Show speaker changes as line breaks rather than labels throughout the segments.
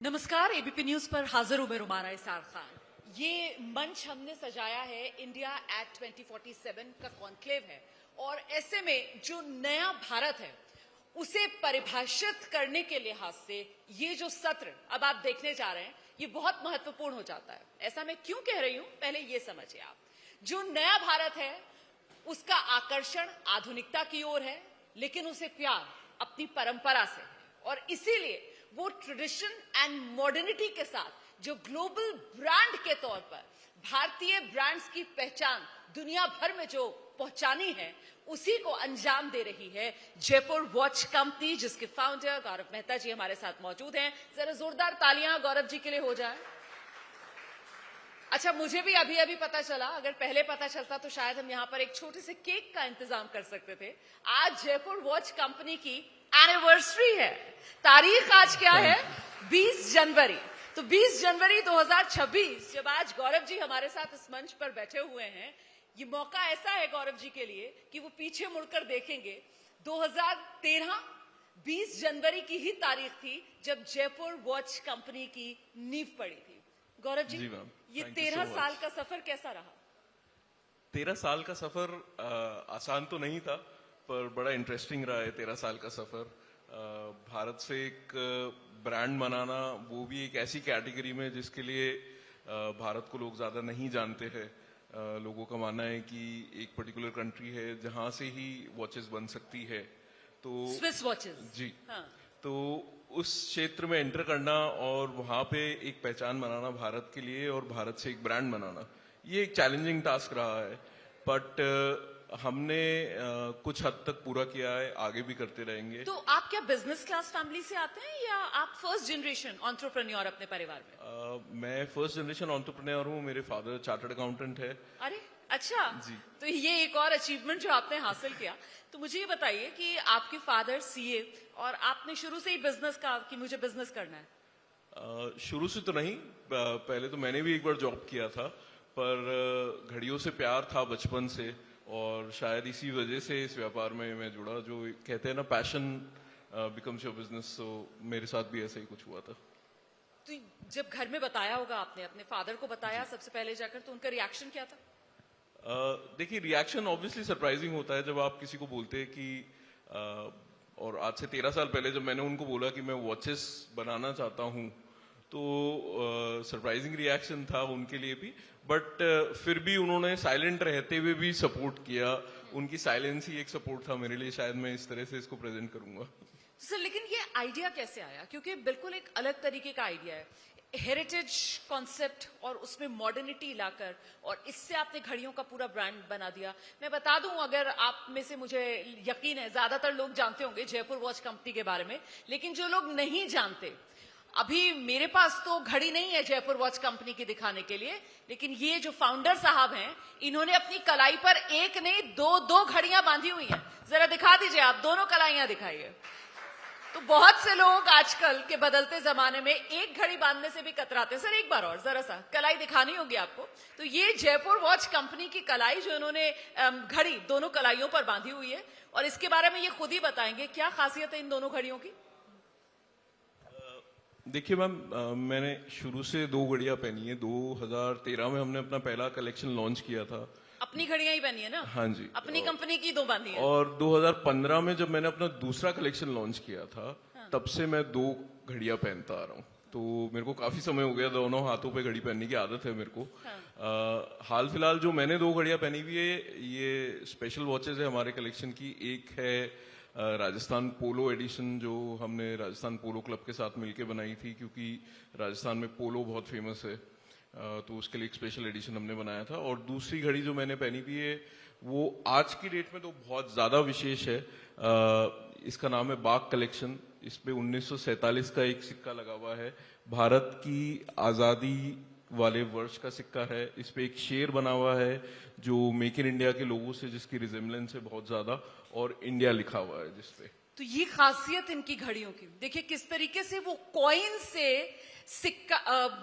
नमस्कार, ABP news पर हाजिर हूं मैं रुमाना इसार खान। ये मंच हमने सजाया है इंडिया एट 2047 का कॉन्क्लेव है और ऐसे में जो नया भारत है उसे परिभाषित करने के लिहाज से ये जो सत्र अब आप देखने जा रहे हैं ये बहुत महत्वपूर्ण हो जाता है। ऐसा मैं क्यों कह रही हूं, पहले ये समझिए आप। जो नया भारत है उसका आकर्षण आधुनिकता की ओर है, लेकिन उसे प्यार अपनी परंपरा से, और इसीलिए वो ट्रेडिशन एंड मॉडर्निटी के साथ जो ग्लोबल ब्रांड के तौर पर भारतीय ब्रांड्स की पहचान दुनिया भर में जो पहुंचानी है उसी को अंजाम दे रही है जयपुर वॉच कंपनी, जिसके फाउंडर गौरव मेहता जी हमारे साथ मौजूद हैं। जरा जोरदार तालियां गौरव जी के लिए हो जाए। अच्छा, मुझे भी अभी अभी पता चला, अगर पहले पता चलता तो शायद हम यहां पर एक छोटे से केक का इंतजाम कर सकते थे। आज जयपुर वॉच कंपनी की एनिवर्सरी है। तारीख आज क्या है? 20 जनवरी। तो 20 जनवरी 2026 जब आज गौरव जी हमारे साथ इस मंच पर बैठे हुए हैं, ये मौका ऐसा है गौरव जी के लिए कि वो पीछे मुड़कर देखेंगे। 2013 20 जनवरी की ही तारीख थी जब जयपुर वॉच कंपनी की नींव पड़ी थी। गौरव जी, ये 13 साल का सफर कैसा रहा?
13 साल का सफर आसान तो नहीं था, पर बड़ा इंटरेस्टिंग रहा है 13 साल का सफर। भारत से एक ब्रांड बनाना, वो भी एक ऐसी कैटेगरी में जिसके लिए भारत को लोग ज्यादा नहीं जानते हैं। लोगों का मानना है कि एक पर्टिकुलर कंट्री है जहां से ही वॉचेस बन सकती है, तो
स्विस वॉचेस
जी।
हाँ।
तो उस क्षेत्र में एंटर करना और वहां पे एक पहचान बनाना भारत के लिए, और भारत से एक ब्रांड बनाना, ये एक चैलेंजिंग टास्क रहा है। बट हमने कुछ हद तक पूरा किया है, आगे भी करते रहेंगे।
तो आप क्या बिजनेस क्लास फैमिली से आते हैं या आप फर्स्ट जनरेशन एंटरप्रेन्योर अपने परिवार में?
मैं फर्स्ट जनरेशन एंटरप्रेन्योर हूँ। मेरे फादर चार्टर्ड अकाउंटेंट है।
अरे अच्छा जी। तो ये एक और अचीवमेंट जो आपने हासिल किया। तो मुझे ये बताइए कि आपके फादर सीए और आपने शुरू से ही बिजनेस का कि मुझे बिजनेस करना है?
शुरू से तो नहीं, पहले तो मैंने भी एक बार जॉब किया था, पर घड़ियों से प्यार था बचपन से, और शायद इसी वजह से इस व्यापार में मैं जुड़ा। जो कहते हैं ना, पैशन बिकम्स योर बिजनेस, तो मेरे साथ भी ऐसा ही कुछ हुआ था।
तो जब घर में बताया होगा आपने, अपने फादर को बताया सबसे पहले जाकर, तो उनका रिएक्शन क्या था?
देखिए, रिएक्शन ऑब्वियसली सरप्राइजिंग होता है जब आप किसी को बोलते हैं कि और आज से 13 साल पहले जब मैंने उनको बोला कि मैं वॉचेस बनाना चाहता हूं, तो सरप्राइजिंग रिएक्शन था उनके लिए भी। बट फिर भी उन्होंने साइलेंट रहते हुए भी सपोर्ट किया। उनकी साइलेंस ही एक सपोर्ट था मेरे लिए। शायद मैं इस तरह से इसको प्रेजेंट करूंगा।
सर, लेकिन ये आइडिया कैसे आया? क्योंकि बिल्कुल एक अलग तरीके का आइडिया है, हेरिटेज कॉन्सेप्ट और उसमें मॉडर्निटी लाकर, और इससे आपने घड़ियों का पूरा ब्रांड बना दिया। मैं बता दूं, अगर आप में से, मुझे यकीन है ज्यादातर लोग जानते होंगे जयपुर वॉच कंपनी के बारे में, लेकिन जो लोग नहीं जानते, अभी मेरे पास तो घड़ी नहीं है जयपुर वॉच कंपनी की दिखाने के लिए, लेकिन ये जो फाउंडर साहब हैं, इन्होंने अपनी कलाई पर एक नहीं दो घड़ियां बांधी हुई हैं। जरा दिखा दीजिए, आप दोनों कलाइयां दिखाइए। तो बहुत से लोग आजकल के बदलते जमाने में एक घड़ी बांधने से भी कतराते हैं। सर, एक बार और जरा सा कलाई दिखानी होगी आपको। तो ये जयपुर वॉच कंपनी की कलाई जो इन्होंने घड़ी दोनों कलाइयों पर बांधी हुई है, और इसके बारे में ये खुद ही बताएंगे क्या खासियत है इन दोनों घड़ियों की।
देखिए मैम, मैंने शुरू से 2 घड़ियां पहनी है। 2013 में हमने अपना पहला कलेक्शन लॉन्च किया था।
अपनी घड़ियां ही पहनी है ना?
हाँ जी।
अपनी कंपनी की 2 बांधी है।
और 2015 में जब मैंने अपना दूसरा कलेक्शन लॉन्च किया था, तब से मैं 2 घड़ियां पहनता आ रहा हूँ। तो मेरे को काफी समय हो गया, दोनों हाथों पे घड़ी पहनने की आदत है मेरे को। हाल फिलहाल जो मैंने 2 घड़ियां पहनी हुई है, ये स्पेशल वॉचेस है हमारे कलेक्शन की। एक है राजस्थान पोलो एडिशन, जो हमने राजस्थान पोलो क्लब के साथ मिलकर बनाई थी, क्योंकि राजस्थान में पोलो बहुत फेमस है। तो उसके लिए एक स्पेशल एडिशन हमने बनाया था। और दूसरी घड़ी जो मैंने पहनी हुई है, वो आज की डेट में तो बहुत ज्यादा विशेष है। इसका नाम है बाग कलेक्शन। इस पे 1947 का एक सिक्का लगा हुआ है, भारत की आजादी वाले वर्ष का सिक्का है। इस पे एक शेर बना हुआ है जो मेक इन इंडिया के लोगों से, जिसकी रिजेम्बलेंस है बहुत ज्यादा, और इंडिया लिखा हुआ है जिसपे।
तो ये खासियत इनकी घड़ियों की देखिए, किस तरीके से वो कॉइन से सिक्का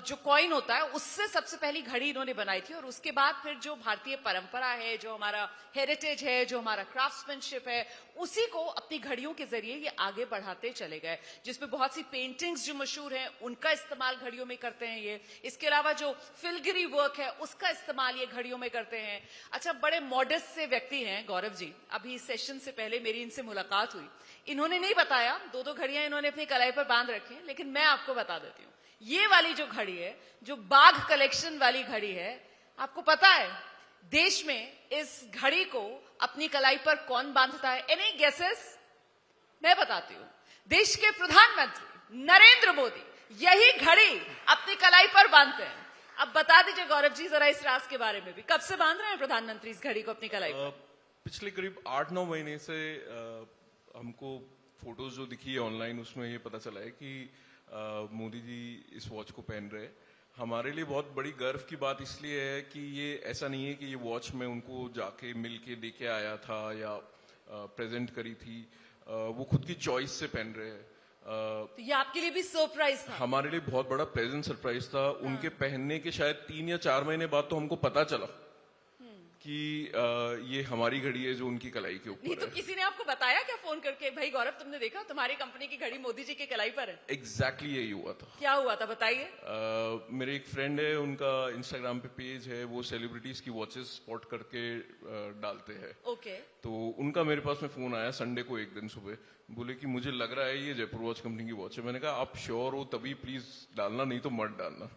जो कॉइन होता है उससे सबसे पहली घड़ी इन्होंने बनाई थी, और उसके बाद फिर जो भारतीय परंपरा है, जो हमारा हेरिटेज है, जो हमारा क्राफ्ट्समैनशिप है, उसी को अपनी घड़ियों के जरिए ये आगे बढ़ाते चले गए, जिसमें बहुत सी पेंटिंग्स जो मशहूर हैं उनका इस्तेमाल घड़ियों में करते हैं ये। इसके अलावा जो फिलगिरी वर्क है उसका इस्तेमाल ये घड़ियों में करते हैं। अच्छा, बड़े मॉडेस्ट से व्यक्ति हैं गौरव जी, अभी सेशन से पहले मेरी इनसे मुलाकात हुई, इन्होंने नहीं बताया, दो घड़ियां इन्होंने अपनी कलाई पर बांध रखी हैं, लेकिन मैं आपको बता देती हूँ, ये वाली जो घड़ी है, जो बाघ कलेक्शन वाली घड़ी है, आपको पता है देश में इस घड़ी को अपनी कलाई पर कौन बांधता है? Any guesses? मैं बताती हूं, देश के प्रधानमंत्री नरेंद्र मोदी यही घड़ी अपनी कलाई पर बांधते हैं। अब बता दीजिए गौरव जी जरा इस राज के बारे में भी, कब से बांध रहे हैं प्रधानमंत्री इस घड़ी को अपनी कलाई पर?
पिछले करीब 8-9 महीने से हमको फोटोज जो दिखी है ऑनलाइन उसमें ये पता चला है कि मोदी जी इस वॉच को पहन रहे हैं। हमारे लिए बहुत बड़ी गर्व की बात इसलिए है कि ये ऐसा नहीं है कि ये वॉच मैं उनको जाके मिल के दे के आया था या प्रेजेंट करी थी, वो खुद की चॉइस से पहन रहे हैं।
तो ये आपके लिए भी सरप्राइज था?
हमारे लिए बहुत बड़ा प्रेजेंट सरप्राइज था। उनके पहनने के शायद 3 या 4 महीने बाद तो हमको पता चला कि ये हमारी घड़ी है जो उनकी कलाई के ऊपर
नहीं, तो
है।
किसी ने आपको बताया क्या फोन करके, भाई गौरव तुमने देखा तुम्हारी कंपनी की घड़ी मोदी जी की कलाई पर है?
एग्जैक्टली यही हुआ था।
क्या हुआ था बताइए।
मेरे एक फ्रेंड है, उनका इंस्टाग्राम पे पेज है, वो सेलिब्रिटीज की वॉचेस स्पॉट करके डालते हैं।
ओके।
तो उनका मेरे पास में फोन आया संडे को एक दिन सुबह, बोले कि मुझे लग रहा है ये जयपुर वॉच कंपनी की वॉच है। मैंने कहा आप श्योर हो तभी प्लीज डालना, नहीं तो मत डालना।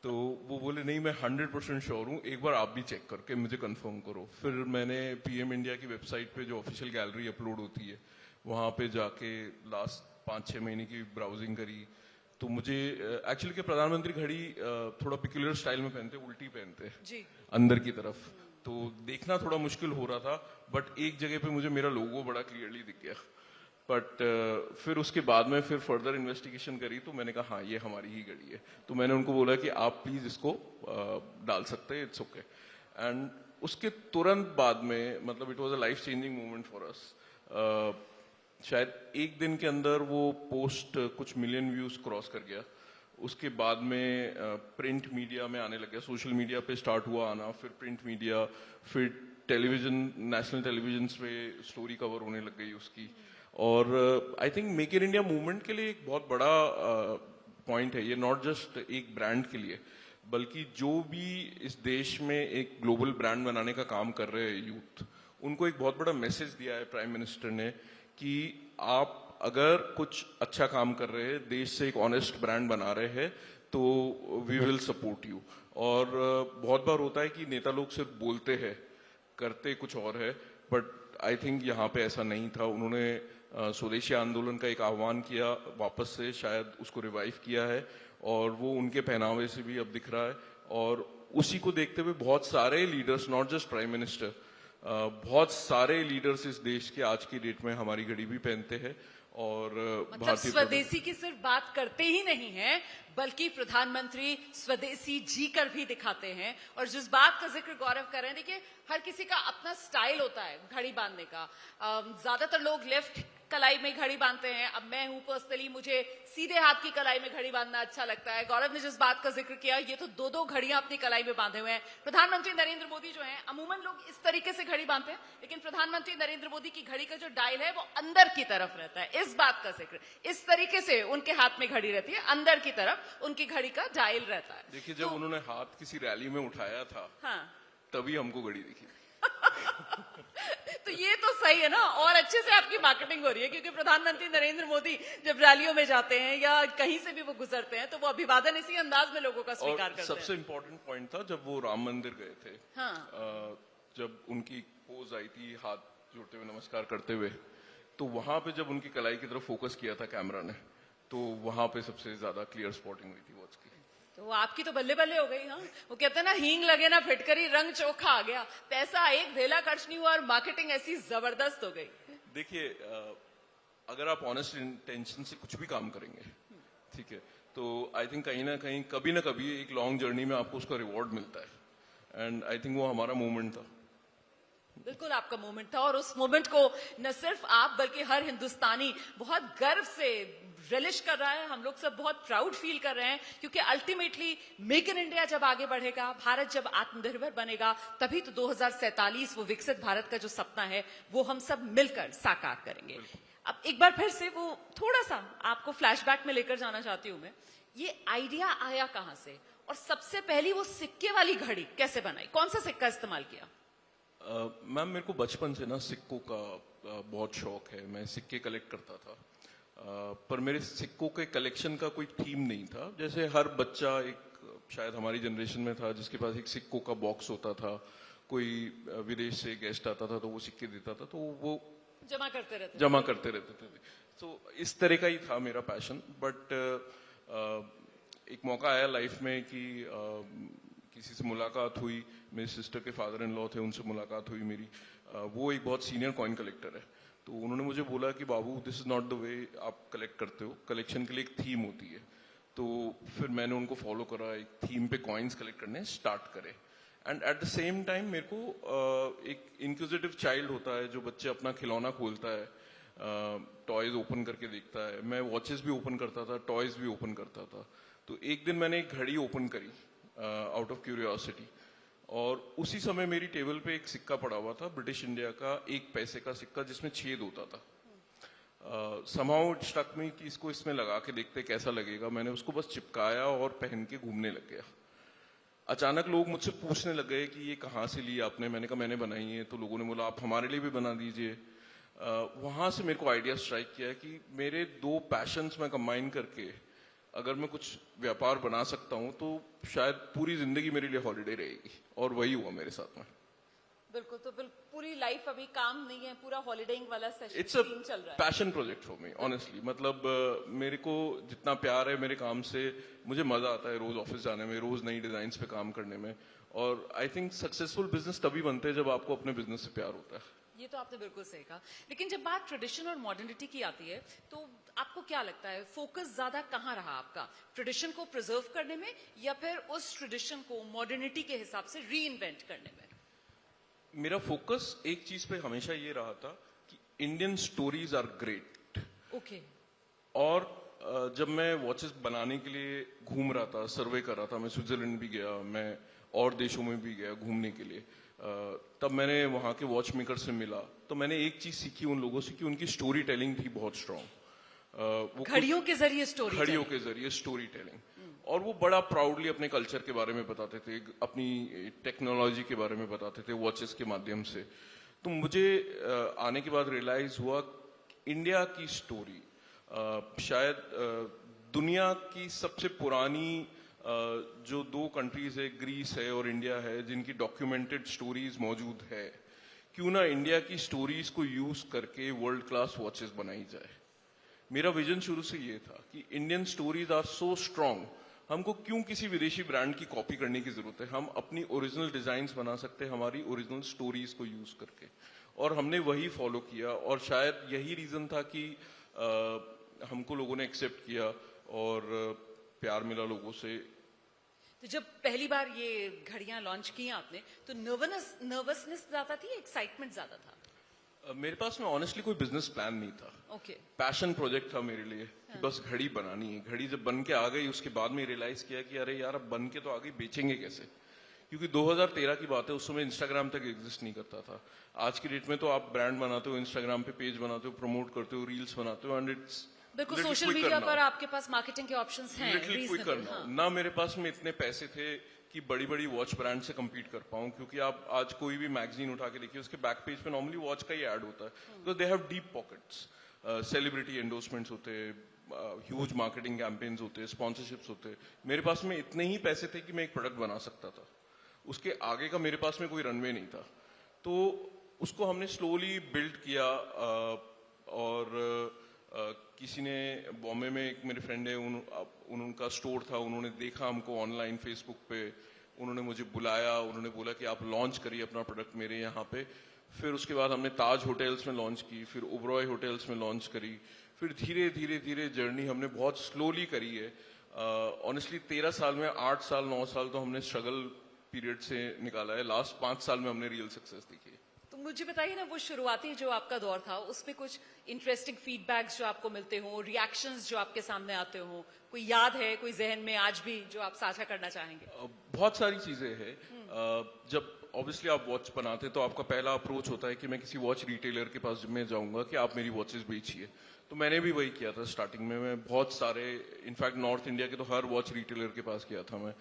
तो वो बोले नहीं मैं 100% श्योर हूँ, एक बार आप भी चेक करके मुझे कंफर्म करो। फिर मैंने पीएम इंडिया की वेबसाइट पे जो ऑफिशियल गैलरी अपलोड होती है वहां पे जाके लास्ट 5-6 महीने की ब्राउजिंग करी, तो मुझे एक्चुअली के प्रधानमंत्री घड़ी थोड़ा पिक्युलर स्टाइल में पहनते, उल्टी पहनते
जी।
अंदर की तरफ, तो देखना थोड़ा मुश्किल हो रहा था। बट एक जगह पे मुझे मेरा लोगो बड़ा क्लियरली दिख गया। बट फिर उसके बाद में फिर फर्दर इन्वेस्टिगेशन करी तो मैंने कहा हाँ ये हमारी ही घड़ी है। तो मैंने उनको बोला कि आप प्लीज इसको डाल सकते हैं, इट्स ओके। एंड उसके तुरंत बाद में मतलब it was a life changing moment for us. शायद एक दिन के अंदर वो पोस्ट कुछ मिलियन व्यूज क्रॉस कर गया। उसके बाद में प्रिंट मीडिया में आने लग गया, सोशल मीडिया पे स्टार्ट हुआ आना, फिर प्रिंट मीडिया, फिर टेलीविजन, नेशनल टेलीविजन पे स्टोरी कवर होने लग गई उसकी। और I think make in India movement के लिए एक बहुत बड़ा पॉइंट है ये, नॉट जस्ट एक ब्रांड के लिए बल्कि जो भी इस देश में एक ग्लोबल ब्रांड बनाने का काम कर रहे हैं यूथ, उनको एक बहुत बड़ा मैसेज दिया है प्राइम मिनिस्टर ने कि आप अगर कुछ अच्छा काम कर रहे हैं, देश से एक ऑनेस्ट ब्रांड बना रहे हैं, तो वी विल सपोर्ट यू। और बहुत बार होता है कि नेता लोग सिर्फ बोलते हैं करते कुछ और है, बट आई थिंक यहाँ पे ऐसा नहीं था। उन्होंने स्वदेशी आंदोलन का एक आह्वान किया, वापस से शायद उसको रिवाइव किया है और वो उनके पहनावे से भी अब दिख रहा है। और उसी को देखते हुए बहुत सारे leaders, not just prime minister, बहुत सारे लीडर्स इस देश के आज की डेट में हमारी घड़ी भी पहनते हैं। और
मतलब स्वदेशी की सिर्फ बात करते ही नहीं है बल्कि प्रधानमंत्री स्वदेशी जी कर भी दिखाते हैं। और जिस बात का जिक्र गौरव कर रहे हैं, देखिए हर किसी का अपना स्टाइल होता है घड़ी बांधने का। ज्यादातर लोग लेफ्ट कलाई में घड़ी बांधते हैं, अब मैं हूं पर्सनली, मुझे सीधे हाथ की कलाई में घड़ी बांधना अच्छा लगता है। गौरव ने जिस बात का जिक्र किया, ये तो दो घड़ियां अपनी कलाई में बांधे हुए हैं। प्रधानमंत्री नरेंद्र मोदी जो हैं, अमूमन लोग इस तरीके से घड़ी बांधते हैं, लेकिन प्रधानमंत्री नरेंद्र मोदी की घड़ी का जो डायल है वो अंदर की तरफ रहता है। इस बात का जिक्र, इस तरीके से उनके हाथ में घड़ी रहती है, अंदर की तरफ उनकी घड़ी का डायल रहता है।
देखिए जब उन्होंने हाथ किसी रैली में उठाया था,
हाँ,
तभी हमको घड़ी दिखी।
तो ये तो सही है ना, और अच्छे से आपकी मार्केटिंग हो रही है, क्योंकि प्रधानमंत्री नरेंद्र मोदी जब रैलियों में जाते हैं या कहीं से भी वो गुजरते हैं तो वो अभिवादन इसी अंदाज में लोगों का स्वीकार करते हैं।
सबसे इम्पोर्टेंट पॉइंट था जब वो राम मंदिर गए थे,
हाँ।
जब उनकी पोज आई थी हाथ जोड़ते हुए नमस्कार करते हुए, तो वहां पे जब उनकी कलाई की तरफ फोकस किया था कैमरा ने, तो वहां पे सबसे ज्यादा क्लियर स्पॉटिंग हुई थी वॉच की।
तो आपकी तो बल्ले बल्ले हो गई। हाँ, वो कहते हैं ना, हींग लगे ना फिटकरी, रंग चोखा आ गया। पैसा एक भेला खर्च नहीं हुआ और मार्केटिंग ऐसी जबरदस्त हो गई।
देखिए अगर आप ऑनेस्ट इंटेंशन से कुछ भी काम करेंगे, ठीक है, तो आई थिंक कहीं ना कहीं कभी ना कभी एक लॉन्ग जर्नी में आपको उसका रिवॉर्ड मिलता है। एंड आई थिंक वो हमारा मूवमेंट था।
बिल्कुल आपका मोमेंट था और उस मोमेंट को न सिर्फ आप बल्कि हर हिंदुस्तानी बहुत गर्व से रिलिश कर रहा है। हम लोग सब बहुत प्राउड फील कर रहे हैं क्योंकि अल्टीमेटली मेक इन इंडिया जब आगे बढ़ेगा, भारत जब आत्मनिर्भर बनेगा, तभी तो 2047 वो विकसित भारत का जो सपना है वो हम सब मिलकर साकार करेंगे। अब एक बार फिर से वो थोड़ा सा आपको फ्लैशबैक में लेकर जाना चाहती हूं मैं। ये आइडिया आया कहां से और सबसे पहली वो सिक्के वाली घड़ी कैसे बनाई, कौन सा सिक्का इस्तेमाल किया?
मैम मेरे को बचपन से ना सिक्कों का बहुत शौक है। मैं सिक्के कलेक्ट करता था, पर मेरे सिक्कों के कलेक्शन का कोई थीम नहीं था। जैसे हर बच्चा एक शायद हमारी जनरेशन में था जिसके पास एक सिक्कों का बॉक्स होता था, कोई विदेश से गेस्ट आता था तो वो सिक्के देता था तो वो
जमा करते रहते थे।
तो इस तरह का ही था मेरा पैशन। बट एक मौका आया लाइफ में कि किसी से मुलाकात हुई, मेरी सिस्टर के फादर इन लॉ थे, उनसे मुलाकात हुई मेरी। वो एक बहुत सीनियर कॉइन कलेक्टर है, तो उन्होंने मुझे बोला कि बाबू this is not the way आप कलेक्ट करते हो, कलेक्शन के लिए एक थीम होती है। तो फिर मैंने उनको फॉलो करा, एक थीम पे कॉइन्स कलेक्ट करने स्टार्ट करे। And at the same time मेरे को एक इंक्विजिटिव चाइल्ड होता है जो बच्चे अपना खिलौना खोलता है, टॉयज ओपन करके देखता है। मैं वॉचेस भी ओपन करता था, टॉयज भी ओपन करता था। तो एक दिन मैंने एक घड़ी ओपन करी आउट ऑफ क्यूरियोसिटी, और उसी समय मेरी टेबल पे एक सिक्का पड़ा हुआ था ब्रिटिश इंडिया का, 1 पैसे का सिक्का जिसमें छेद होता था। समहाउ इट स्ट्रक मी कि इसको इसमें लगा के देखते कैसा लगेगा। मैंने उसको बस चिपकाया और पहन के घूमने लग गया। अचानक लोग मुझसे पूछने लग गए कि ये कहाँ से ली आपने। मैंने कहा मैंने बनाई है। तो लोगों ने बोला आप हमारे लिए भी बना दीजिए। वहां से मेरे को आइडिया स्ट्राइक किया कि मेरे 2 पैशंस में कंबाइन करके अगर मैं कुछ व्यापार बना सकता हूं तो शायद पूरी जिंदगी मेरे लिए हॉलिडे रहेगी, और वही हुआ मेरे साथ में।
बिल्कुल, तो पूरी लाइफ अभी काम नहीं है, पूरा हॉलिडेइंग वाला सेशन
इट्स अ
चल रहा है।
Passion project for me honestly. मतलब मेरे को जितना प्यार है मेरे काम से, मुझे मजा आता है रोज ऑफिस जाने में, रोज नई डिजाइन पे काम करने में। और आई थिंक सक्सेसफुल बिजनेस तभी बनते हैं जब आपको अपने बिजनेस से प्यार होता है।
ये तो आपने बिल्कुल सही कहा। लेकिन जब बात ट्रेडिशन और मॉडर्निटी की आती है तो आपको क्या लगता है फोकस ज्यादा कहाँ रहा आपका, ट्रेडिशन को प्रिजर्व करने में या फिर उस ट्रेडिशन को मॉडर्निटी के हिसाब से री इन्वेंट करने में?
मेरा फोकस एक चीज पे हमेशा ये रहा था कि Indian stories are great.
Okay.
और जब मैं वॉचेस बनाने के लिए घूम रहा था, सर्वे कर रहा था, मैं स्विट्जरलैंड भी गया, मैं और देशों में भी गया घूमने के लिए, तब मैंने वहां के वॉच मेकर से मिला तो मैंने एक चीज सीखी उन लोगों से कि उनकी स्टोरी टेलिंग थी बहुत स्ट्रांग।
घड़ियों के जरिए
स्टोरी टेलिंग, और वो बड़ा प्राउडली अपने कल्चर के बारे में बताते थे, अपनी टेक्नोलॉजी के बारे में बताते थे वॉचेस के माध्यम से। तो मुझे आने के बाद रियलाइज हुआ इंडिया की स्टोरी शायद दुनिया की सबसे पुरानी जो 2 कंट्रीज है, ग्रीस है और इंडिया है, जिनकी डॉक्यूमेंटेड स्टोरीज मौजूद है। क्यों ना इंडिया की स्टोरीज को यूज करके वर्ल्ड क्लास वॉचेस बनाई जाए। मेरा विजन शुरू से ये था कि Indian stories are so strong, हमको क्यों किसी विदेशी ब्रांड की कॉपी करने की जरूरत है। हम अपनी ओरिजिनल डिजाइन्स बना सकते हैं हमारी ओरिजिनल स्टोरीज को यूज करके, और हमने वही फॉलो किया। और शायद यही रीजन था कि हमको लोगों ने एक्सेप्ट किया और प्यार मिला लोगों से।
तो जब पहली बार ये घड़ियां लॉन्च की आपने तो नर्वसनेस ज्यादा थी, एक्साइटमेंट ज्यादा था?
मेरे पास में ऑनेस्टली कोई बिजनेस प्लान नहीं था।
ओके।
पैशन प्रोजेक्ट था मेरे लिए कि बस घड़ी बनानी है। घड़ी जब बन के आ गई उसके बाद में रियलाइज किया कि अरे यार अब बन के तो आ गई, बेचेंगे कैसे। क्योंकि 2013 की बात है, उस समय इंस्टाग्राम तक एग्जिस्ट नहीं करता था। आज की डेट में तो आप ब्रांड बनाते हो, इंस्टाग्राम पे पेज बनाते हो, प्रमोट करते हो, रील्स बनाते हो, एंड इट्स
बिल्कुल सोशल मीडिया पर आपके पास मार्केटिंग के ऑप्शंस हैं।
ना मेरे पास में इतने पैसे थे कि बड़ी बड़ी वॉच ब्रांड से compete कर पाऊं, क्योंकि आप आज कोई भी मैगजीन उठा के देखिए उसके बैक पेज पे नॉर्मली वॉच का ही ऐड होता है, because they have deep pockets. Celebrity endorsements होते हैं, ह्यूज मार्केटिंग कैंपेन्स होते हैं, स्पॉन्सरशिप्स होते हैं। मेरे पास में इतने ही पैसे थे कि मैं एक प्रोडक्ट बना सकता था, उसके आगे का मेरे पास में कोई रनवे नहीं था। तो उसको हमने स्लोली बिल्ड किया। और किसी ने बॉम्बे में, एक मेरे फ्रेंड है, उनका स्टोर था, उन्होंने देखा हमको ऑनलाइन फेसबुक पे, उन्होंने मुझे बुलाया, उन्होंने बोला कि आप लॉन्च करिए अपना प्रोडक्ट मेरे यहाँ पे। फिर उसके बाद हमने ताज होटल्स में लॉन्च की, फिर ओबरॉय होटल्स में लॉन्च करी, फिर धीरे धीरे धीरे जर्नी हमने बहुत स्लोली करी है। ऑनेस्टली 13 साल में 8 साल 9 साल तो हमने स्ट्रगल पीरियड से निकाला है, लास्ट 5 साल में हमने रियल सक्सेस देखी है।
तो मुझे बताइए ना, वो शुरुआती जो आपका दौर था उसमें कुछ इंटरेस्टिंग फीडबैक्स जो आपको मिलते हो, रिएक्शंस जो आपके सामने आते हो, कोई याद है, कोई जहन में आज भी जो आप साझा करना चाहेंगे?
बहुत सारी चीजें हैं। जब ऑब्वियसली आप वॉच बनाते तो आपका पहला अप्रोच होता है कि मैं किसी वॉच रिटेलर के पास में जाऊंगा कि आप मेरी वॉचेस बेचिए। तो मैंने भी वही किया था स्टार्टिंग में। मैं बहुत सारे, इनफैक्ट नॉर्थ इंडिया के तो हर वॉच रिटेलर के पास गया था मैं,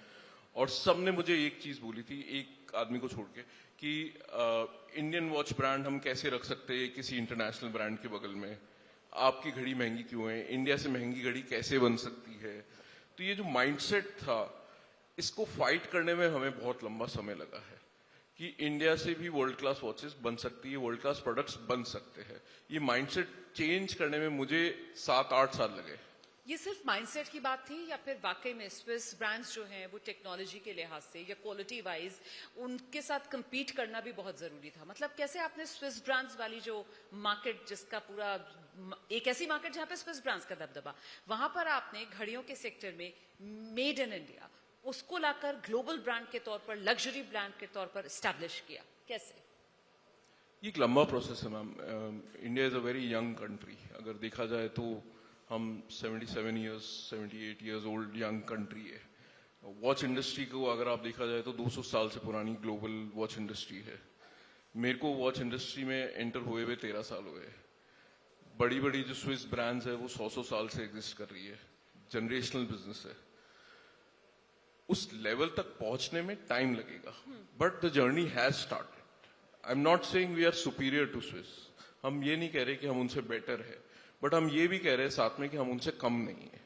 और सबने मुझे एक चीज बोली थी, एक आदमी को छोड़ के, कि इंडियन वॉच ब्रांड हम कैसे रख सकते हैं किसी इंटरनेशनल ब्रांड के बगल में, आपकी घड़ी महंगी क्यों है, इंडिया से महंगी घड़ी कैसे बन सकती है। तो ये जो माइंडसेट था, इसको फाइट करने में हमें बहुत लंबा समय लगा है कि इंडिया से भी वर्ल्ड क्लास वॉचेस बन सकती है, वर्ल्ड क्लास प्रोडक्ट्स बन सकते हैं। ये माइंडसेट चेंज करने में मुझे 7-8 साल लगे।
ये सिर्फ माइंडसेट की बात थी या फिर वाकई में स्विस ब्रांड्स जो हैं वो टेक्नोलॉजी के लिहाज से या क्वालिटी वाइज उनके साथ compete करना भी बहुत जरूरी था? मतलब कैसे आपने स्विस ब्रांड्स वाली जो मार्केट, जिसका पूरा एक ऐसी मार्केट जहां पे स्विस ब्रांड्स का दबदबा, वहां पर आपने घड़ियों के सेक्टर में मेड इन इंडिया उसको लाकर ग्लोबल ब्रांड के तौर पर, लग्जरी ब्रांड के तौर पर स्टैब्लिश किया? कैसे?
ये एक लंबा प्रोसेस है ma'am. India is a very young country. अगर देखा जाए तो हम 77 years 78 years old young country है। वॉच इंडस्ट्री को अगर आप देखा जाए तो 200 साल से पुरानी ग्लोबल वॉच इंडस्ट्री है। मेरे को वॉच इंडस्ट्री में एंटर हुए हुए 13 साल हुए। बड़ी बड़ी जो स्विस ब्रांड्स है वो 100 साल से एग्जिस्ट कर रही है। जनरेशनल बिजनेस है। उस लेवल तक पहुंचने में टाइम लगेगा, but the journey has started. I am not saying we are superior to Swiss. हम ये नहीं कह रहे कि हम उनसे बेटर है, बट हम ये भी कह रहे हैं साथ में कि हम उनसे कम नहीं है।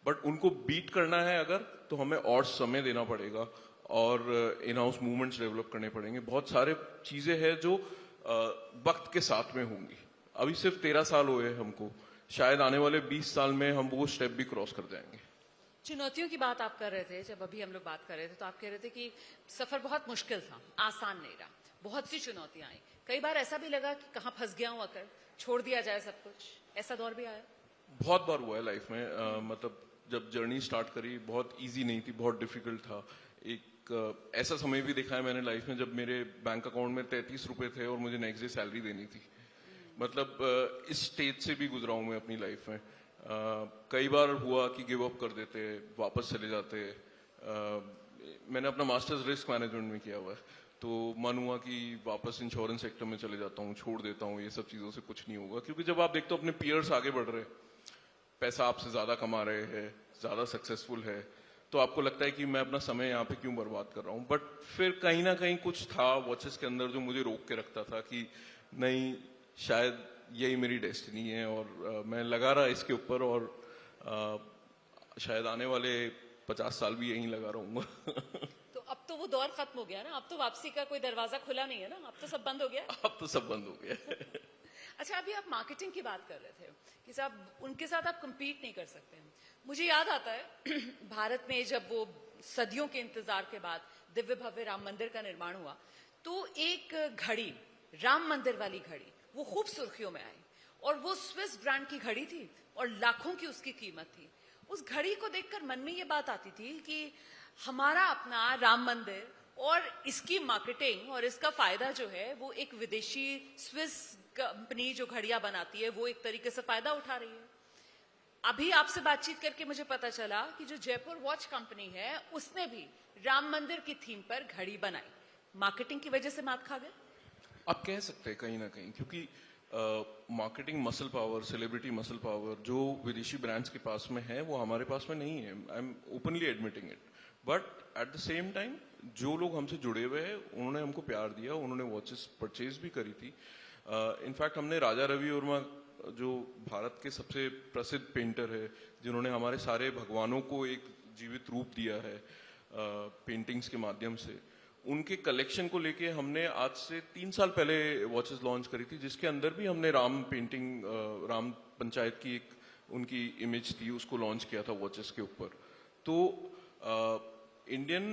बट उनको बीट करना है अगर, तो हमें और समय देना पड़ेगा और इन हाउस मूवमेंट्स डेवलप करने पड़ेंगे। बहुत सारे चीजें हैं जो वक्त के साथ में होंगी। अभी सिर्फ 13 साल हुए हमको, शायद आने वाले 20 साल में हम वो स्टेप भी क्रॉस कर जाएंगे।
चुनौतियों की बात आप कर रहे थे, जब अभी हम लोग बात कर रहे थे तो आप कह रहे थे कि सफर बहुत मुश्किल था, आसान नहीं रहा, बहुत सी चुनौतियां आई। कई बार ऐसा भी लगा कि कहाँ फंस गया हूं, आकर छोड़ दिया जाए सब कुछ, ऐसा दौर भी आया?
बहुत बार हुआ है लाइफ में। मतलब जब जर्नी स्टार्ट करी बहुत इजी नहीं थी, बहुत डिफिकल्ट था। एक ऐसा समय भी देखा है मैंने लाइफ में जब मेरे बैंक अकाउंट में 33 रुपए थे और मुझे नेक्स्ट डे सैलरी देनी थी। मतलब इस स्टेज से भी गुजरा हूं मैं अपनी लाइफ में। कई बार हुआ कि गिव अप कर देते, वापस चले जाते। मैंने अपना मास्टर्स रिस्क मैनेजमेंट में किया हुआ है, तो मन हुआ कि वापस इंश्योरेंस सेक्टर में चले जाता हूँ, छोड़ देता हूँ, ये सब चीजों से कुछ नहीं होगा। क्योंकि जब आप देखते हो अपने पीयर्स आगे बढ़ रहे, पैसा आपसे ज्यादा कमा रहे हैं, ज्यादा सक्सेसफुल है, तो आपको लगता है कि मैं अपना समय यहाँ पे क्यों बर्बाद कर रहा हूँ। बट फिर कहीं ना कहीं कुछ था वॉचेस के अंदर जो मुझे रोक के रखता था कि नहीं, शायद यही मेरी डेस्टिनी है, और मैं लगा रहा इसके ऊपर, और शायद आने वाले 50 साल भी यहीं लगा रहूंगा।
तो अब तो वो दौर खत्म हो गया ना, अब तो वापसी का कोई दरवाजा खुला नहीं है ना, अब तो सब बंद हो गया।
अब तो सब बंद हो गया।
अच्छा, अभी आप मार्केटिंग की बात कर रहे थे कि साहब उनके साथ आप compete नहीं कर सकते हैं। मुझे याद आता है भारत में जब वो सदियों के इंतजार के बाद दिव्य भव्य राम मंदिर का निर्माण हुआ, तो एक घड़ी, राम मंदिर वाली घड़ी, वो खूब सुर्खियों में आई, और वो स्विस ब्रांड की घड़ी थी और लाखों की उसकी कीमत थी। उस घड़ी को देखकर मन में ये बात आती थी कि हमारा अपना राम मंदिर और इसकी मार्केटिंग और इसका फायदा जो है वो एक विदेशी स्विस कंपनी जो घड़ियां बनाती है वो एक तरीके से फायदा उठा रही है। अभी आपसे बातचीत करके मुझे पता चला कि जो जयपुर वॉच कंपनी है उसने भी राम मंदिर की थीम पर घड़ी बनाई। मार्केटिंग की वजह से मात खा गए,
आप कह सकते हैं कहीं ना कहीं, क्योंकि marketing muscle power, celebrity muscle power जो विदेशी ब्रांड्स के पास में है वो हमारे पास में नहीं है। I am openly admitting it. But at the same time जो लोग हमसे जुड़े हुए हैं उन्होंने हमको प्यार दिया, उन्होंने वॉचेस परचेज भी करी थी। इनफैक्ट हमने राजा रवि वर्मा जो भारत के सबसे प्रसिद्ध पेंटर है, जिन्होंने हमारे सारे भगवानों को एक जीवित रूप दिया है पेंटिंग्स के माध्यम से, उनके कलेक्शन को लेके हमने आज से 3 साल पहले वॉचेस लॉन्च करी थी, जिसके अंदर भी हमने राम पेंटिंग, राम पंचायत की एक उनकी इमेज थी, उसको लॉन्च किया था वॉचेस के ऊपर। तो Indian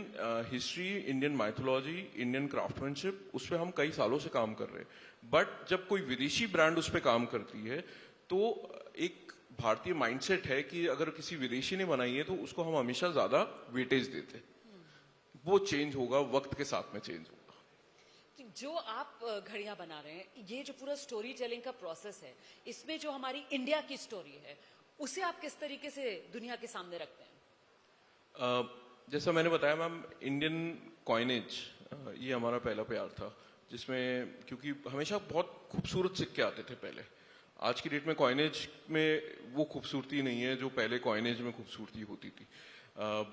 history, Indian mythology, Indian craftsmanship, उस पर हम कई सालों से काम कर रहे हैं। बट जब कोई विदेशी ब्रांड उस पर काम करती है तो एक भारतीय माइंडसेट है कि अगर किसी विदेशी ने बनाई है तो उसको हम हमेशा ज्यादा वेटेज देते हैं। वो चेंज होगा, वक्त के साथ में चेंज होगा।
जो आप घड़ियां बना रहे हैं, ये जो पूरा स्टोरी टेलिंग का प्रोसेस है, इसमें जो हमारी इंडिया की स्टोरी है, उसे आप किस तरीके से दुनिया के सामने रखते हैं?
जैसा मैंने बताया मैम, इंडियन कॉइनेज ये हमारा पहला प्यार था, जिसमें क्योंकि हमेशा बहुत खूबसूरत सिक्के आते थे पहले। आज की डेट में कॉइनेज में वो खूबसूरती नहीं है जो पहले कॉइनेज में खूबसूरती होती थी।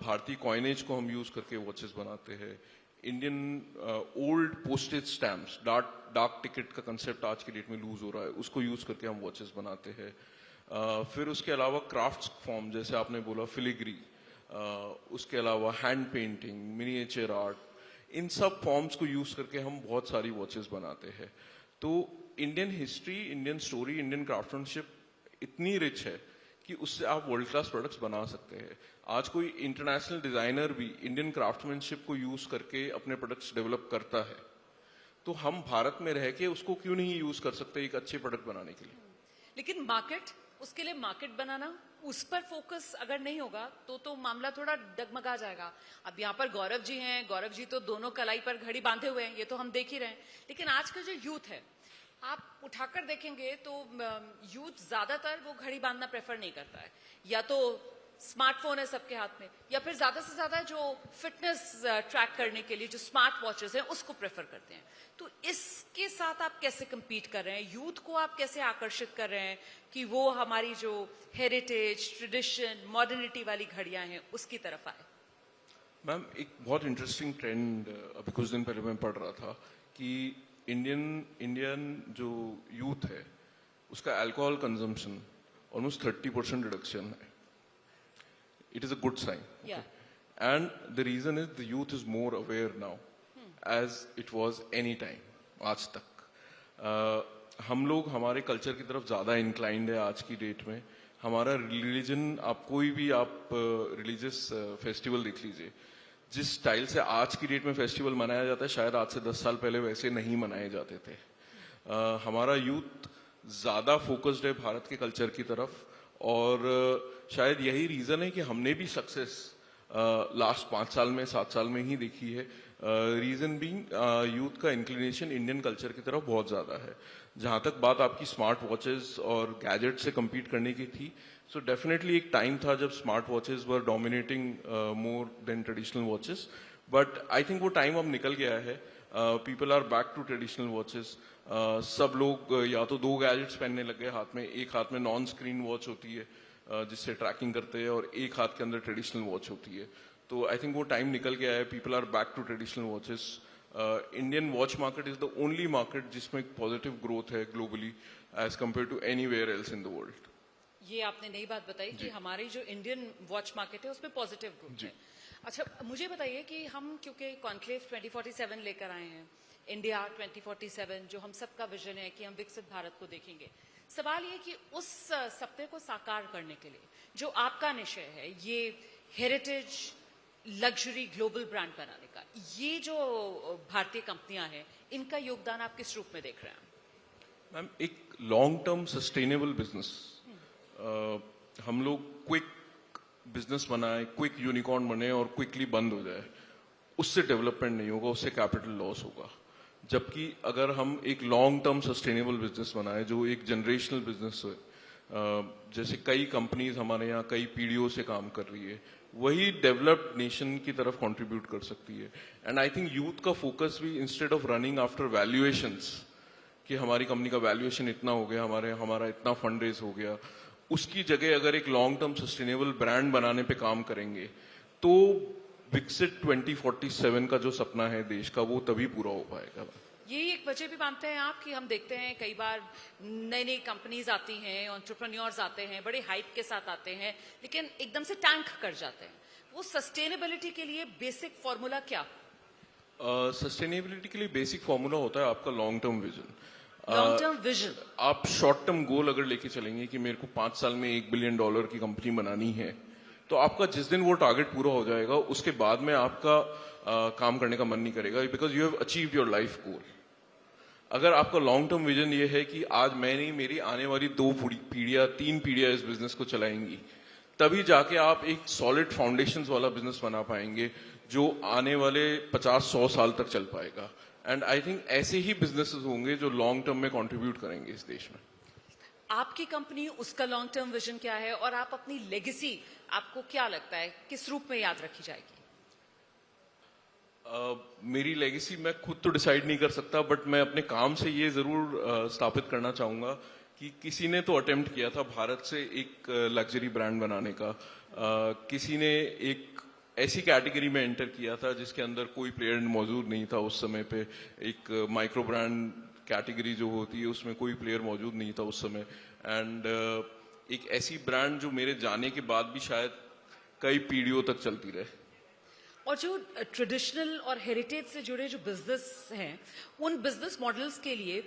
भारतीय कॉइनेज को हम यूज करके वॉचेस बनाते हैं। इंडियन ओल्ड पोस्टेज स्टैम्प्स, डाक टिकट का कंसेप्ट आज की डेट में लूज हो रहा है, उसको यूज करके हम वॉचेस बनाते हैं। फिर उसके अलावा क्राफ्ट्स फॉर्म, जैसे आपने बोला फिलिग्री, उसके अलावा हैंड पेंटिंग, मिनिएचर आर्ट, इन सब फॉर्म्स को यूज करके हम बहुत सारी वॉचेस बनाते हैं। तो Indian history, Indian story, Indian craftsmanship इतनी रिच है कि उससे आप वर्ल्ड क्लास प्रोडक्ट्स बना सकते हैं। आज कोई इंटरनेशनल डिजाइनर भी इंडियन क्राफ्टमैनशिप को यूज करके अपने प्रोडक्ट्स डेवलप करता है, तो हम भारत में रह के उसको क्यों नहीं यूज कर सकते एक अच्छे प्रोडक्ट बनाने के लिए?
लेकिन मार्केट, उसके लिए मार्केट बनाना, उस पर फोकस अगर नहीं होगा तो मामला थोड़ा डगमगा जाएगा। अब यहाँ पर गौरव जी हैं, गौरव जी तो दोनों कलाई पर घड़ी बांधे हुए हैं, ये तो हम देख ही रहे हैं। लेकिन आज का जो यूथ है, आप उठाकर देखेंगे तो यूथ ज्यादातर वो घड़ी बांधना प्रेफर नहीं करता है। या तो स्मार्टफोन है सबके हाथ में, या फिर ज्यादा से ज्यादा जो फिटनेस ट्रैक करने के लिए जो स्मार्ट वॉचेस हैं उसको प्रेफर करते हैं। तो इसके साथ आप कैसे compete कर रहे हैं? यूथ को आप कैसे आकर्षित कर रहे हैं कि वो हमारी जो हेरिटेज, ट्रेडिशन, मॉडर्निटी वाली घड़ियां हैं उसकी तरफ आए?
मैम, एक बहुत इंटरेस्टिंग ट्रेंड अभी कुछ दिन पहले मैं पढ़ रहा था कि इंडियन जो यूथ है उसका अल्कोहल कंजम्पशन ऑलमोस्ट 30% रिडक्शन है। It is a good sign.
Yeah.
Okay. And the reason is the youth is more aware now, as it was any time, आज तक। हम लोग हमारे कल्चर की तरफ ज्यादा इंक्लाइंड है आज की डेट में। हमारा रिलीजन, आप कोई भी आप रिलीजियस फेस्टिवल देख लीजिए, जिस स्टाइल से आज की डेट में फेस्टिवल मनाया जाता है, शायद आज से 10 साल पहले वैसे नहीं मनाए जाते थे। हमारा यूथ ज्यादा फोकस्ड है भारत के कल्चर की तरफ, और शायद यही रीजन है कि हमने भी सक्सेस लास्ट 5 साल में, 7 साल में ही देखी है। रीजन बीइंग यूथ का इंक्लिनेशन इंडियन कल्चर की तरफ बहुत ज्यादा है। जहां तक बात आपकी स्मार्ट वॉचेस और गैजेट से compete करने की थी, सो डेफिनेटली एक टाइम था जब smart watches were dominating more than traditional watches, but I think वो टाइम अब निकल गया है। People are back to traditional watches. सब लोग या तो 2 गैजेट्स पहनने लग गए हाथ में, एक हाथ में नॉन स्क्रीन वॉच होती है जिससे ट्रैकिंग करते हैं, और एक हाथ के अंदर ट्रेडिशनल वॉच होती है। तो आई थिंक वो टाइम निकल गया है। People are back to traditional watches. Indian watch market is the only market जिसमें पॉजिटिव ग्रोथ है globally as compared to anywhere else in the world.
ये आपने नई बात बताई कि हमारी जो इंडियन वॉच मार्केट है उसमें पॉजिटिव ग्रोथ है। अच्छा, मुझे बताइए कि हम क्योंकि कॉन्क्लेव 2047 लेकर आए हैं, इंडिया 2047, जो हम सबका विजन है कि हम विकसित भारत को देखेंगे। सवाल ये कि उस सपने को साकार करने के लिए जो आपका निश्चय है, ये हेरिटेज लग्जरी ग्लोबल ब्रांड बनाने का, ये जो भारतीय कंपनियां हैं, इनका योगदान आप किस रूप में देख रहे हैं?
मैम, एक लॉन्ग टर्म सस्टेनेबल बिजनेस, हम लोग क्विक बिजनेस बनाए, क्विक यूनिकॉर्न बने और क्विकली बंद हो जाए, उससे डेवलपमेंट नहीं होगा, उससे कैपिटल लॉस होगा। जबकि अगर हम एक लॉन्ग टर्म सस्टेनेबल बिजनेस बनाए जो एक जनरेशनल बिजनेस है, जैसे कई कंपनीज हमारे यहाँ कई पीढ़ियों से काम कर रही है, वही डेवलप्ड नेशन की तरफ कंट्रीब्यूट कर सकती है। एंड आई थिंक यूथ का फोकस भी, instead of running after valuations कि हमारी कंपनी का वैल्यूएशन इतना हो गया, हमारा इतना फंड रेज हो गया, उसकी जगह अगर एक लॉन्ग टर्म सस्टेनेबल ब्रांड बनाने पे काम करेंगे तो विकसित 2047 का जो सपना है देश का, वो तभी पूरा हो पाएगा।
यही एक वजह भी मानते हैं आप कि हम देखते हैं कई बार नई नई कंपनीज आती हैं, एंटरप्रेन्योर्स आते हैं, बड़े हाइप के साथ आते हैं, लेकिन एकदम से टैंक कर जाते हैं। वो सस्टेनेबिलिटी के लिए बेसिक फॉर्मूला क्या?
सस्टेनेबिलिटी के लिए बेसिक फॉर्मूला होता है आपका long term vision.
Long term vision.
आप शॉर्ट टर्म गोल अगर लेके चलेंगे कि मेरे को 5 साल में $1 बिलियन की कंपनी बनानी है, तो आपका जिस दिन वो टारगेट पूरा हो जाएगा उसके बाद में आपका काम करने का मन नहीं करेगा, because you have achieved your life goal. अगर आपका लॉन्ग टर्म विजन ये है कि आज मैं नहीं, मेरी आने वाली 2 पीढ़ियां 3 पीढ़ियां इस बिजनेस को चलाएंगी, तभी जाके आप एक सॉलिड फाउंडेशंस वाला बिजनेस बना पाएंगे जो आने वाले 50-100 साल तक चल पाएगा। एंड आई थिंक ऐसे ही बिजनेसेस होंगे जो लॉन्ग टर्म में कंट्रीब्यूट करेंगे इस देश में।
आपकी कंपनी, उसका लॉन्ग टर्म विजन क्या है और आप अपनी लेगेसी, आपको क्या लगता है किस रूप में याद रखी जाएगी?
मेरी लेगेसी मैं खुद तो डिसाइड नहीं कर सकता, बट मैं अपने काम से ये जरूर स्थापित करना चाहूंगा कि किसी ने तो अटेम्प्ट किया था भारत से एक लग्जरी ब्रांड बनाने का, किसी ने एक ऐसी कैटेगरी में एंटर किया था जिसके अंदर कोई प्लेयर मौजूद नहीं था उस समय पे, एक माइक्रो ब्रांड कैटेगरी जो होती है उसमें कोई प्लेयर मौजूद नहीं था उस समय, एंड एक ऐसी ब्रांड जो मेरे जाने के बाद भी शायद कई पीढ़ियों तक चलती रहे।
और जो ट्रेडिशनल और हेरिटेज से जुड़े जो बिजनेस हैं, उन बिजनेस मॉडल्स के लिए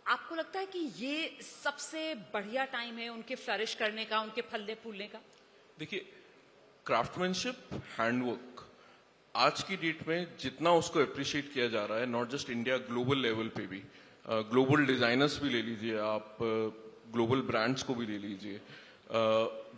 आपको लगता है कि ये सबसे बढ़िया टाइम है उनके फ्लरिश करने का, उनके फलने फूलने का?
देखिए, क्राफ्टमैनशिप, हैंडवर्क आज की डेट में जितना उसको अप्रिशिएट किया जा रहा है, not just India, global level पे भी, ग्लोबल डिजाइनर्स भी ले लीजिए आप, ग्लोबल ब्रांड्स को भी ले लीजिए,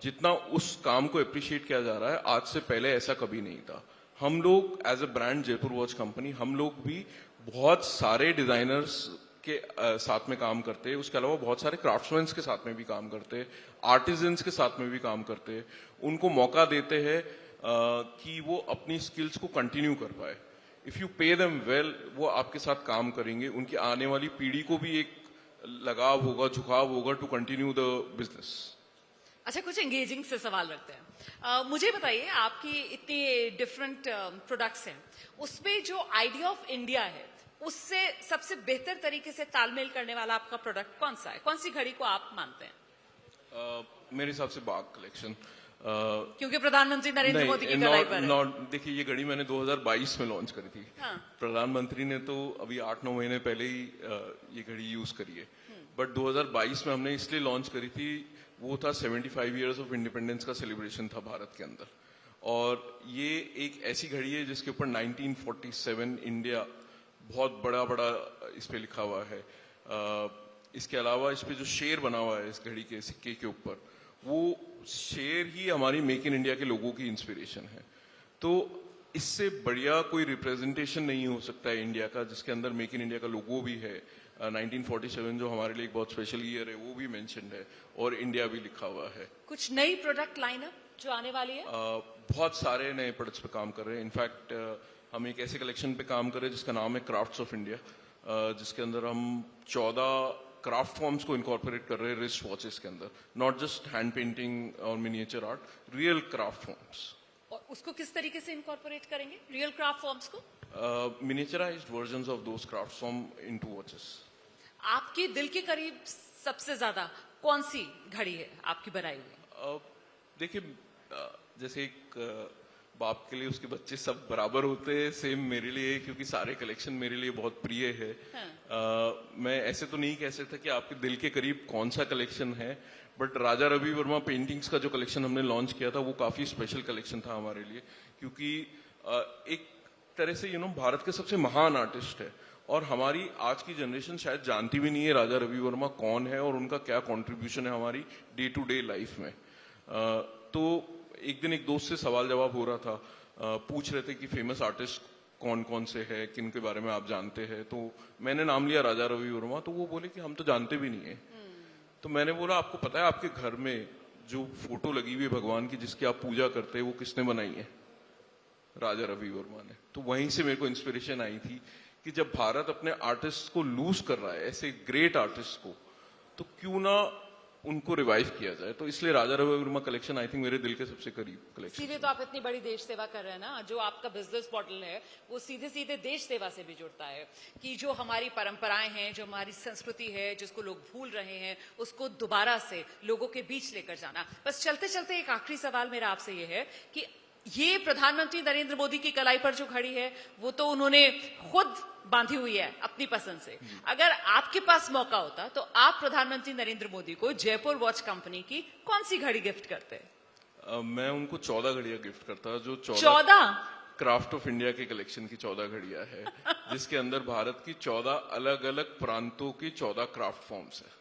जितना उस काम को अप्रिशिएट किया जा रहा है आज से पहले ऐसा कभी नहीं था। हम लोग as a brand Jaipur watch company, हम लोग भी बहुत सारे डिजाइनर्स के साथ में काम करते हैं, उसके अलावा बहुत सारे क्राफ्ट्समैन के साथ में भी काम करते हैं, आर्टिजन्स के साथ में भी काम करते हैं, उनको मौका देते हैं कि वो अपनी स्किल्स को कंटिन्यू कर पाए। If you pay them well, वो आपके साथ काम करेंगे, उनकी आने वाली पीढ़ी को भी एक लगाव होगा, झुकाव होगा टू कंटिन्यू द बिजनेस।
अच्छा, कुछ एंगेजिंग से सवाल रखते हैं। मुझे बताइए, आपकी इतनी डिफरेंट प्रोडक्ट्स हैं, उसमें जो आइडिया ऑफ इंडिया है उससे सबसे बेहतर तरीके से तालमेल करने वाला आपका प्रोडक्ट कौन सा है? कौन सी घड़ी को आप मानते हैं?
मेरे हिसाब से बाग कलेक्शन,
क्योंकि प्रधानमंत्री नरेंद्र मोदी की कलाई पर है।
देखिए, ये घड़ी मैंने 2022 में लॉन्च करी थी।
हाँ।
प्रधानमंत्री ने तो अभी 8-9 महीने पहले ही ये घड़ी यूज करी है, बट 2022 में हमने इसलिए लॉन्च करी थी, वो था 75 इयर्स ऑफ इंडिपेंडेंस का सेलिब्रेशन था भारत के अंदर, और ये एक ऐसी घड़ी है जिसके ऊपर 1947 इंडिया बहुत बड़ा बड़ा इस पे लिखा हुआ है। इसके अलावा इस पे जो शेर बना हुआ है इस घड़ी के सिक्के के ऊपर, वो शेर ही हमारी मेक इन इंडिया के लोगों की इंस्पिरेशन है। तो इससे बढ़िया कोई रिप्रेजेंटेशन नहीं हो सकता है इंडिया का, जिसके अंदर मेक इन इंडिया का लोगो भी है, 1947 जो हमारे लिए एक बहुत स्पेशल ईयर है वो भी मेंशन्ड है, और इंडिया भी लिखा हुआ है।
कुछ नई प्रोडक्ट लाइनअप जो आने वाली है?
बहुत सारे नए प्रोडक्ट्स पे काम कर रहे हैं। इनफैक्ट हम एक ऐसे कलेक्शन पे काम कर रहे हैं जिसका नाम है क्राफ्ट्स ऑफ इंडिया, जिसके अंदर हम 14 क्राफ्ट फॉर्म्स को इनकॉर्पोरेट कर रहे हैं रिस्ट वॉचेस के अंदर, नॉट जस्ट हैंड पेंटिंग और miniature art, real craft forms.
और उसको किस तरीके से इनकॉर्पोरेट करेंगे रियल क्राफ्ट फॉर्म्स को?
Miniaturised versions of those craft form into watches.
आपके दिल के करीब सबसे ज्यादा कौन सी घड़ी है आपकी बनाई हुई?
देखिए, जैसे एक बाप के लिए उसके बच्चे सब बराबर होते हैं, सेम मेरे लिए, क्योंकि सारे कलेक्शन मेरे लिए बहुत प्रिय है। हाँ। मैं ऐसे तो नहीं कह सकता कि आपके दिल के करीब कौन सा कलेक्शन है, बट राजा रवि वर्मा पेंटिंग्स का जो कलेक्शन हमने लॉन्च किया था वो काफी स्पेशल कलेक्शन था हमारे लिए, क्योंकि एक तरह से भारत के सबसे महान आर्टिस्ट है, और हमारी आज की जनरेशन शायद जानती भी नहीं है राजा रवि वर्मा कौन है और उनका क्या कंट्रीब्यूशन है हमारी डे टू डे लाइफ में। तो एक दिन एक दोस्त से सवाल जवाब हो रहा था, पूछ रहे थे कि फेमस आर्टिस्ट कौन कौन से हैं, किन के बारे में आप जानते हैं, तो मैंने नाम लिया राजा रवि वर्मा, तो वो बोले कि हम तो जानते भी नहीं है। तो मैंने बोला, आपको पता है आपके घर में जो फोटो लगी हुई है भगवान की जिसकी आप पूजा करते हैं, वो किसने बनाई है? राजा रवि वर्मा ने। तो वहीं से मेरे को इंस्पिरेशन आई थी कि जब भारत अपने आर्टिस्ट को लूज कर रहा है, ऐसे ग्रेट आर्टिस्ट को, तो क्यों ना उनको रिवाइव किया जाए। तो इसलिए Raja Ravi Varma collection I think मेरे दिल के सबसे करीब कलेक्शन।
सीधे तो आप इतनी बड़ी देश सेवा कर रहे हैं ना, जो आपका बिजनेस मॉडल है वो सीधे सीधे देश सेवा से भी जुड़ता है, कि जो हमारी परंपराएं हैं, जो हमारी संस्कृति है, जिसको लोग भूल रहे हैं, उसको दोबारा से लोगों के बीच लेकर जाना। बस चलते चलते एक आखिरी सवाल मेरा आपसे ये है कि ये प्रधानमंत्री नरेंद्र मोदी की कलाई पर जो घड़ी है वो तो उन्होंने खुद बांधी हुई है अपनी पसंद से। अगर आपके पास मौका होता तो आप प्रधानमंत्री नरेंद्र मोदी को जयपुर वॉच कंपनी की कौन सी घड़ी गिफ्ट करते?
मैं उनको 14 घड़ियां गिफ्ट करता, जो
14 क्राफ्ट
ऑफ इंडिया के कलेक्शन की 14 घड़ियां है, जिसके अंदर भारत की 14 अलग अलग प्रांतों की 14 क्राफ्ट फॉर्म्स है।